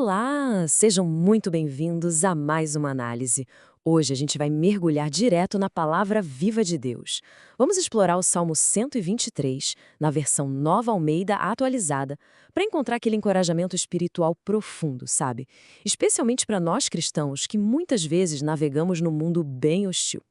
Olá, sejam muito bem-vindos a mais uma análise. Hoje a gente vai mergulhar direto na palavra viva de Deus. Vamos explorar o Salmo 123, na versão Nova Almeida atualizada, para encontrar aquele encorajamento espiritual profundo, sabe? Especialmente para nós cristãos que muitas vezes navegamos num mundo bem hostil.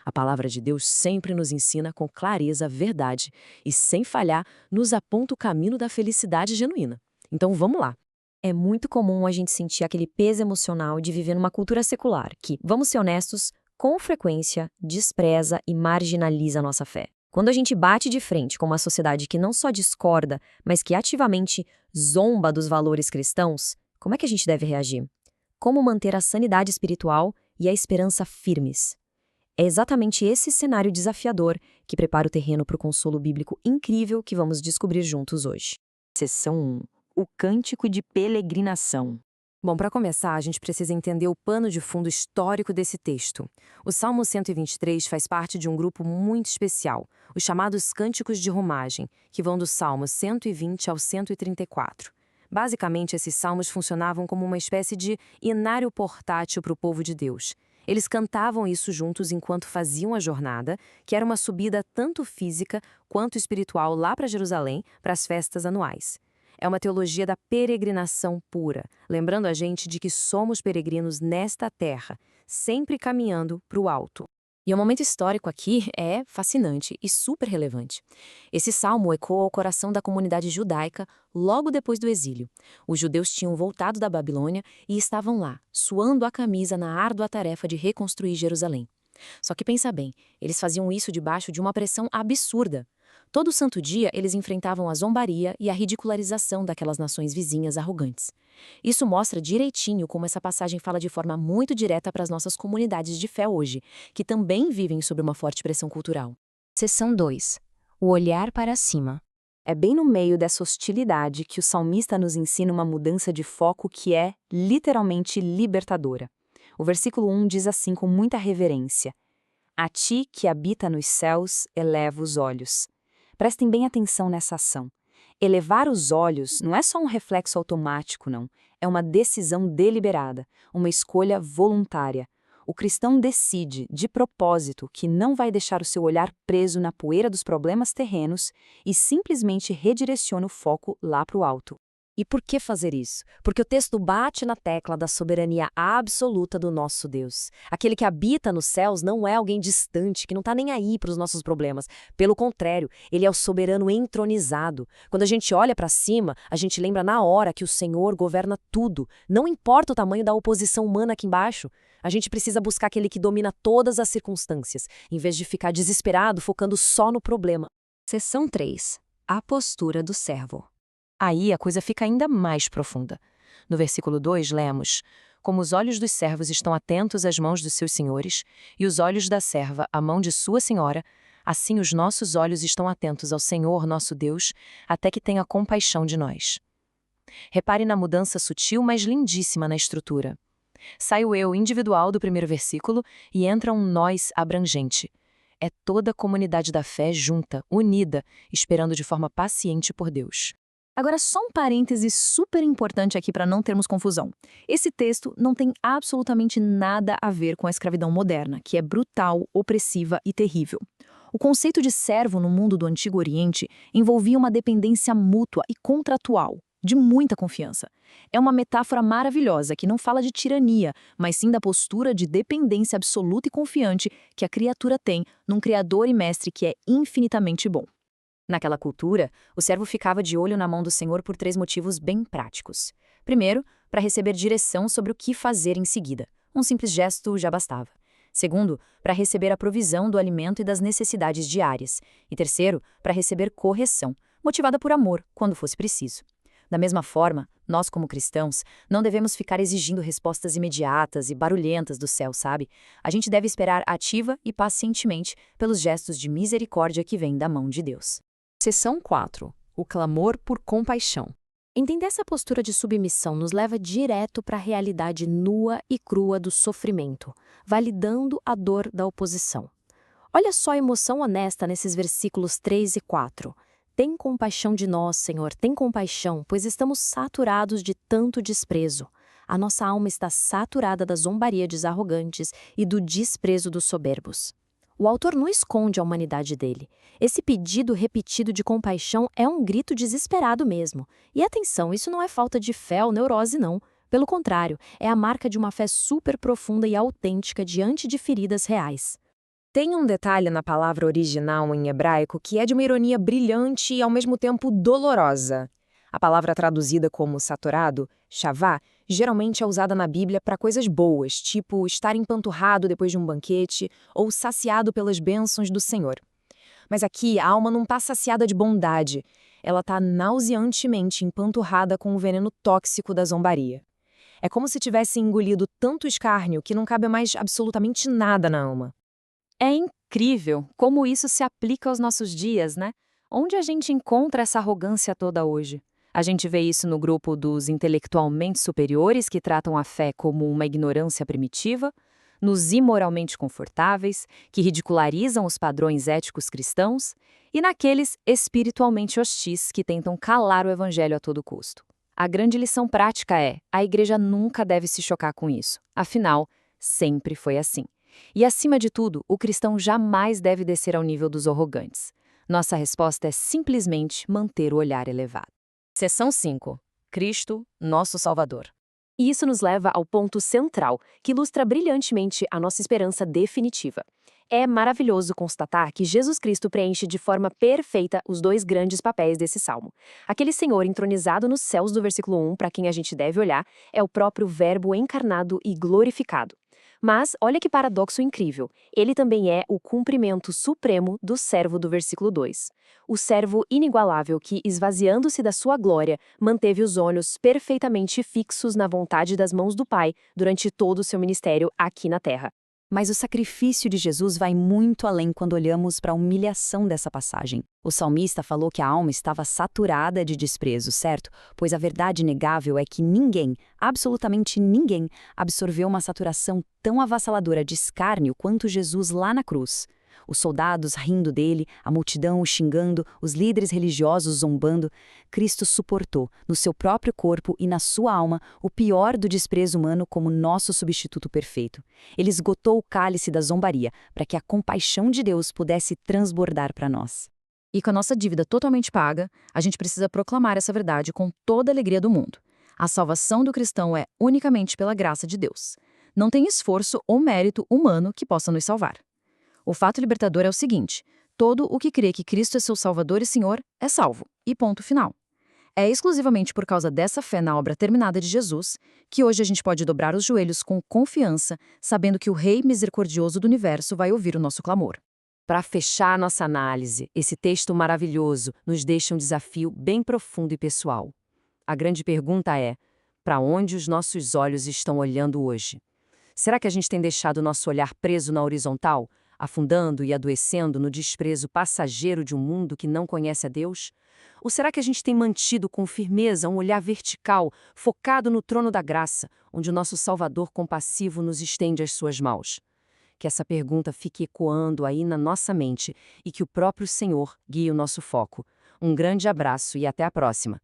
A palavra de Deus sempre nos ensina com clareza a verdade e, sem falhar, nos aponta o caminho da felicidade genuína. Então vamos lá. É muito comum a gente sentir aquele peso emocional de viver numa cultura secular que, vamos ser honestos, com frequência despreza e marginaliza a nossa fé. Quando a gente bate de frente com uma sociedade que não só discorda, mas que ativamente zomba dos valores cristãos, como é que a gente deve reagir? Como manter a sanidade espiritual e a esperança firmes? É exatamente esse cenário desafiador que prepara o terreno para o consolo bíblico incrível que vamos descobrir juntos hoje. Seção 1. O Cântico de Peregrinação. Bom, para começar, a gente precisa entender o pano de fundo histórico desse texto. O Salmo 123 faz parte de um grupo muito especial, os chamados Cânticos de Romagem, que vão do Salmo 120 ao 134. Basicamente, esses salmos funcionavam como uma espécie de inário portátil para o povo de Deus. Eles cantavam isso juntos enquanto faziam a jornada, que era uma subida tanto física quanto espiritual lá para Jerusalém, para as festas anuais. É uma teologia da peregrinação pura, lembrando a gente de que somos peregrinos nesta terra, sempre caminhando para o alto. E o momento histórico aqui é fascinante e super relevante. Esse salmo ecoa ao coração da comunidade judaica logo depois do exílio. Os judeus tinham voltado da Babilônia e estavam lá, suando a camisa na árdua tarefa de reconstruir Jerusalém. Só que pensa bem, eles faziam isso debaixo de uma pressão absurda. Todo santo dia eles enfrentavam a zombaria e a ridicularização daquelas nações vizinhas arrogantes. Isso mostra direitinho como essa passagem fala de forma muito direta para as nossas comunidades de fé hoje, que também vivem sob uma forte pressão cultural. Seção 2. O olhar para cima. É bem no meio dessa hostilidade que o salmista nos ensina uma mudança de foco que é, literalmente, libertadora. O versículo 1 diz assim com muita reverência: A ti que habita nos céus, eleva os olhos. Prestem bem atenção nessa ação. Elevar os olhos não é só um reflexo automático, não. É uma decisão deliberada, uma escolha voluntária. O cristão decide, de propósito, que não vai deixar o seu olhar preso na poeira dos problemas terrenos e simplesmente redireciona o foco lá para o alto. E por que fazer isso? Porque o texto bate na tecla da soberania absoluta do nosso Deus. Aquele que habita nos céus não é alguém distante, que não está nem aí para os nossos problemas. Pelo contrário, ele é o soberano entronizado. Quando a gente olha para cima, a gente lembra na hora que o Senhor governa tudo. Não importa o tamanho da oposição humana aqui embaixo. A gente precisa buscar aquele que domina todas as circunstâncias, em vez de ficar desesperado focando só no problema. Seção 3. A postura do servo. Aí a coisa fica ainda mais profunda. No versículo 2 lemos: Como os olhos dos servos estão atentos às mãos dos seus senhores, e os olhos da serva à mão de sua senhora, assim os nossos olhos estão atentos ao Senhor nosso Deus, até que tenha compaixão de nós. Repare na mudança sutil, mas lindíssima na estrutura. Sai o eu individual do primeiro versículo e entra um nós abrangente. É toda a comunidade da fé junta, unida, esperando de forma paciente por Deus. Agora, só um parêntese super importante aqui para não termos confusão. Esse texto não tem absolutamente nada a ver com a escravidão moderna, que é brutal, opressiva e terrível. O conceito de servo no mundo do Antigo Oriente envolvia uma dependência mútua e contratual, de muita confiança. É uma metáfora maravilhosa que não fala de tirania, mas sim da postura de dependência absoluta e confiante que a criatura tem num Criador e Mestre que é infinitamente bom. Naquela cultura, o servo ficava de olho na mão do Senhor por 3 motivos bem práticos. Primeiro, para receber direção sobre o que fazer em seguida. Um simples gesto já bastava. Segundo, para receber a provisão do alimento e das necessidades diárias. E terceiro, para receber correção, motivada por amor, quando fosse preciso. Da mesma forma, nós como cristãos, não devemos ficar exigindo respostas imediatas e barulhentas do céu, sabe? A gente deve esperar ativa e pacientemente pelos gestos de misericórdia que vêm da mão de Deus. Seção 4. O clamor por compaixão. Entender essa postura de submissão nos leva direto para a realidade nua e crua do sofrimento, validando a dor da oposição. Olha só a emoção honesta nesses versículos 3 e 4. Tem compaixão de nós, Senhor, tem compaixão, pois estamos saturados de tanto desprezo. A nossa alma está saturada da zombaria dos arrogantes e do desprezo dos soberbos. O autor não esconde a humanidade dele. Esse pedido repetido de compaixão é um grito desesperado mesmo. E atenção, isso não é falta de fé ou neurose, não. Pelo contrário, é a marca de uma fé super profunda e autêntica diante de feridas reais. Tem um detalhe na palavra original em hebraico que é de uma ironia brilhante e ao mesmo tempo dolorosa. A palavra traduzida como saturado, shavá, geralmente é usada na Bíblia para coisas boas, tipo estar empanturrado depois de um banquete ou saciado pelas bênçãos do Senhor. Mas aqui a alma não está saciada de bondade, ela está nauseantemente empanturrada com o veneno tóxico da zombaria. É como se tivesse engolido tanto escárnio que não cabe mais absolutamente nada na alma. É incrível como isso se aplica aos nossos dias, né? Onde a gente encontra essa arrogância toda hoje? A gente vê isso no grupo dos intelectualmente superiores que tratam a fé como uma ignorância primitiva, nos imoralmente confortáveis, que ridicularizam os padrões éticos cristãos, e naqueles espiritualmente hostis que tentam calar o evangelho a todo custo. A grande lição prática é: a igreja nunca deve se chocar com isso. Afinal, sempre foi assim. E, acima de tudo, o cristão jamais deve descer ao nível dos arrogantes. Nossa resposta é simplesmente manter o olhar elevado. Seção 5. Cristo, nosso Salvador. E isso nos leva ao ponto central, que ilustra brilhantemente a nossa esperança definitiva. É maravilhoso constatar que Jesus Cristo preenche de forma perfeita os dois grandes papéis desse salmo. Aquele Senhor entronizado nos céus do versículo 1, para quem a gente deve olhar, é o próprio Verbo encarnado e glorificado. Mas, olha que paradoxo incrível, ele também é o cumprimento supremo do servo do versículo 2. O servo inigualável que, esvaziando-se da sua glória, manteve os olhos perfeitamente fixos na vontade das mãos do Pai durante todo o seu ministério aqui na terra. Mas o sacrifício de Jesus vai muito além quando olhamos para a humilhação dessa passagem. O salmista falou que a alma estava saturada de desprezo, certo? Pois a verdade inegável é que ninguém, absolutamente ninguém, absorveu uma saturação tão avassaladora de escárnio quanto Jesus lá na cruz. Os soldados rindo dele, a multidão o xingando, os líderes religiosos zombando, Cristo suportou, no seu próprio corpo e na sua alma, o pior do desprezo humano como nosso substituto perfeito. Ele esgotou o cálice da zombaria para que a compaixão de Deus pudesse transbordar para nós. E com a nossa dívida totalmente paga, a gente precisa proclamar essa verdade com toda a alegria do mundo. A salvação do cristão é unicamente pela graça de Deus. Não tem esforço ou mérito humano que possa nos salvar. O fato libertador é o seguinte: todo o que crê que Cristo é seu Salvador e Senhor é salvo, e ponto final. É exclusivamente por causa dessa fé na obra terminada de Jesus que hoje a gente pode dobrar os joelhos com confiança, sabendo que o Rei misericordioso do universo vai ouvir o nosso clamor. Para fechar nossa análise, esse texto maravilhoso nos deixa um desafio bem profundo e pessoal. A grande pergunta é: para onde os nossos olhos estão olhando hoje? Será que a gente tem deixado nosso olhar preso na horizontal, afundando e adoecendo no desprezo passageiro de um mundo que não conhece a Deus? Ou será que a gente tem mantido com firmeza um olhar vertical, focado no trono da graça, onde o nosso Salvador compassivo nos estende as suas mãos? Que essa pergunta fique ecoando aí na nossa mente e que o próprio Senhor guie o nosso foco. Um grande abraço e até a próxima!